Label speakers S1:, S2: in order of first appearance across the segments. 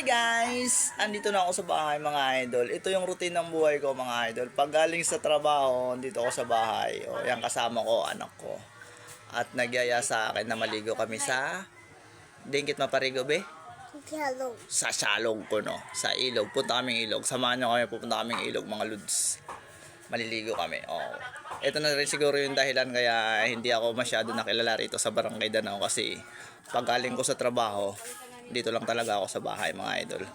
S1: Hi guys! Andito na ako sa bahay mga idol. Ito yung routine ng buhay ko mga idol. Pag galing sa trabaho, dito ako sa bahay. O, yan kasama ko, anak ko. At nagyaya sa akin na maligo kami sa Dingkit Maparigo be?
S2: Salog.
S1: Sa salog ko no. Sa ilog. Punta kaming ilog. Samahan nyo kami, pupunta kaming ilog mga lods. Maliligo kami. Oh. Ito na rin siguro yung dahilan kaya hindi ako masyado nakilala rito sa Barangay Danao kasi pag galing ko sa trabaho, dito lang talaga ako sa bahay mga idol.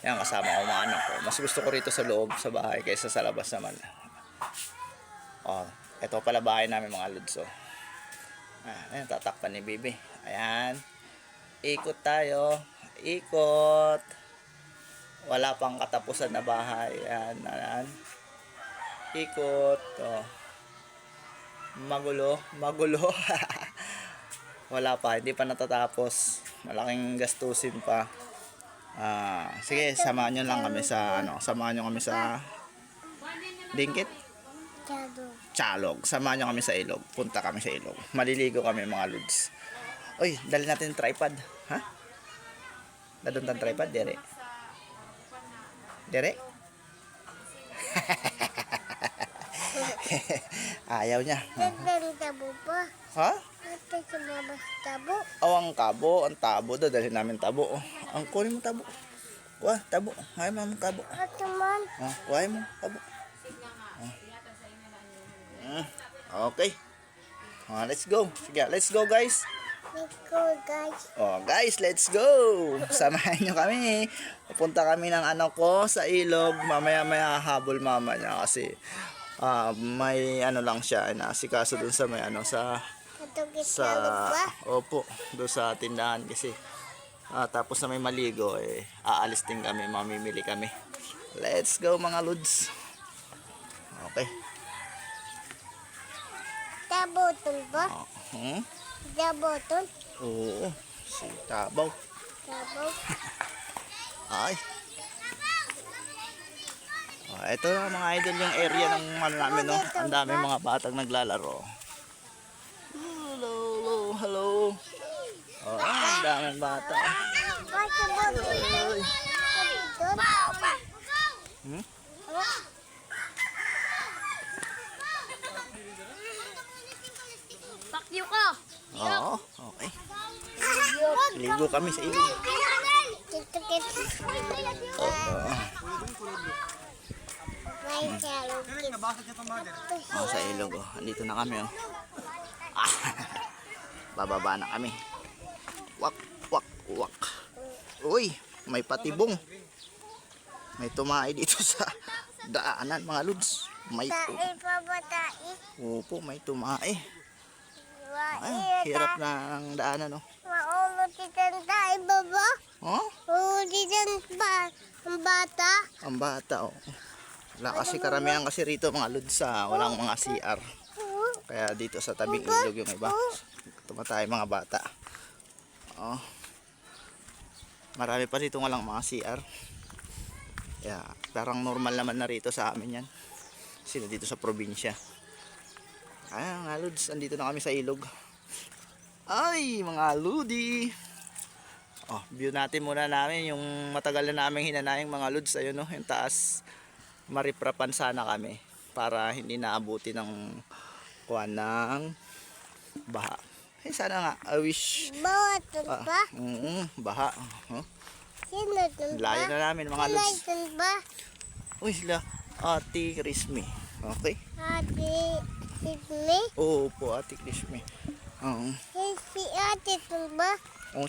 S1: Yan kasama ko mga anak ko. Mas gusto ko rito sa loob sa bahay kaysa sa labas naman. Oh, ito pala bahay namin mga lods. Oh. Ayan, tatakpan ni Bibi. Ayan. Ikot tayo. Ikot. Wala pang katapusan na bahay. Ayan, ayan. Ikot. Oh. Magulo. Magulo. Wala pa. Hindi pa natatapos. Malaking gastusin pa. Sige, samahan nyo lang kami sa samahan nyo kami sa Dingkit
S2: Salog.
S1: Chalog. Samahan nyo kami sa ilog. Punta kami sa ilog. Maliligo kami mga lods. Uy, dali natin yung tripod. Ha? Dadun tang tripod, dere. Dere? Ayaw niya.
S2: Dadang tabo pa.
S1: Ha?
S2: Ito sa mga tabo.
S1: Ang kabo. Ang tabo. Dadalhin namin tabo. Ang kunin mo tabo. Wah, tabo. Ayaw mo ang tabo.
S2: Ito man.
S1: Ayaw mo tabo. Okay. Let's go. Sige, let's go guys.
S2: Let's go guys.
S1: Guys, let's go. Samahan nyo kami. Pupunta kami ng anak ko sa ilog. Mamaya-maya habol mama niya kasi may lang siya inaasikaso dun sa may sa
S2: Salog ba?
S1: opo, doon sa tindahan kasi tapos na may maligo aalis din kami, mamimili kami. Let's go mga lods. Okay.
S2: Tabotol ba? Tabotol?
S1: Oo, si Tabaw.
S2: Tabo.
S1: Ay. Ito na mga idol yung area ng namin, no? Ang dami mga batang naglalaro. Hello. Ang daming bata.
S2: Basta botol.
S3: Pakyo ka!
S1: Oo, okay. Ligo kami sa ilog.
S2: May salog.
S1: Sa ilog, andito na kami, bababa na kami. Wak. Uy, may patibong. May tumae dito sa daanan mga lods. May
S2: Tae pa ba tae?
S1: Opo, may tumae.
S2: Wai.
S1: Hirap na ang daanan, no?
S2: Maulot itan tae ba ba? Maulot itan ba? Ang bata?
S1: Ang bata, Wala kasi karamihan kasi rito mga lods walang mga CR. Kaya dito sa tabing ilog yung iba. Tumatay mga bata. Marami pa dito walang mga CR. Yeah, parang normal naman na rito sa amin yan. Sila dito sa probinsya. Ayan mga lods, andito na kami sa ilog. Ay, mga lodi. View natin muna namin yung matagal na namin hinanayang mga lods. Ayun, yung taas. Mariprapan sana kami para hindi naabuti ng ng baha. Sana nga, I wish.
S2: Bawatan ba?
S1: Baha.
S2: Sino ito ba?
S1: Layo na namin mga lods.
S2: Sino ito ba?
S1: Uy, sila. Ate Krismi. Okay?
S2: Ate Sidney?
S1: Oo po, Ate Krismi.
S2: Si ate ito ba?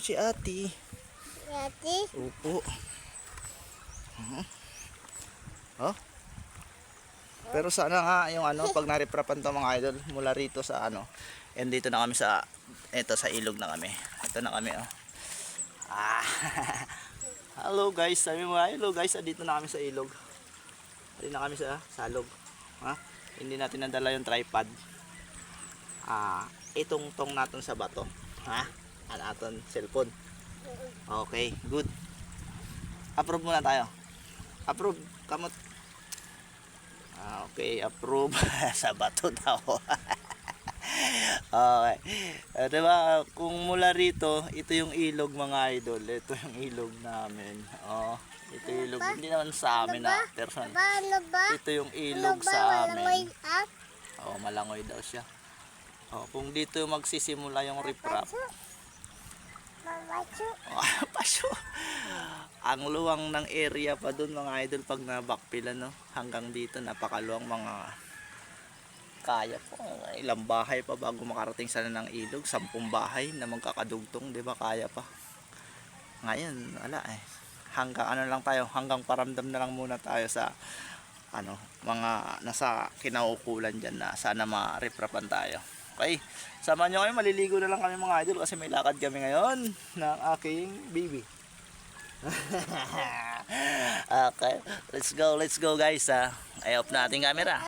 S1: Si Ate.
S2: Si ate?
S1: Opo. Pero sana nga yung pag nariprapan to mga idol mula rito sa and dito na kami sa sa ilog na kami. Ito na kami Hello guys, sabi mo hello guys, dito na kami sa ilog. Dito na kami sa salog. Hindi natin nadala yung tripod. Itong tong natin sa bato. Aton cellphone. Okay, good. Approve muna tayo. Approve, kamot. Okay, approve. Sa bato daw. Okay. Diba, kung mula rito, ito yung ilog mga idol. Ito yung ilog namin. Ito yung ilog. Hindi naman sa amin na person.
S2: Ano ba?
S1: Ito yung ilog
S2: Ano ba?
S1: sa
S2: Walang may
S1: amin.
S2: up?
S1: Malangoy daw siya. Kung dito magsisimula yung riprap.
S2: Mabacho.
S1: Pasyo. Ang luwang ng area pa doon mga idol pag na-backpilan, no? Hanggang dito napakaluwang, mga kaya po. Ilang bahay pa bago makarating sana ng ilog. 10 bahay na magkakadugtong, 'di ba? Kaya pa. Ngayon, wala eh. Hanggang ano lang tayo, hanggang paramdam na lang muna tayo sa mga nasa kinaukulan diyan na sana ma-reprapan tayo. Okay, samahan nyo kayo, maliligo na lang kami mga idol kasi may lakad kami ngayon ng aking baby. Okay, let's go guys. I off na ating camera.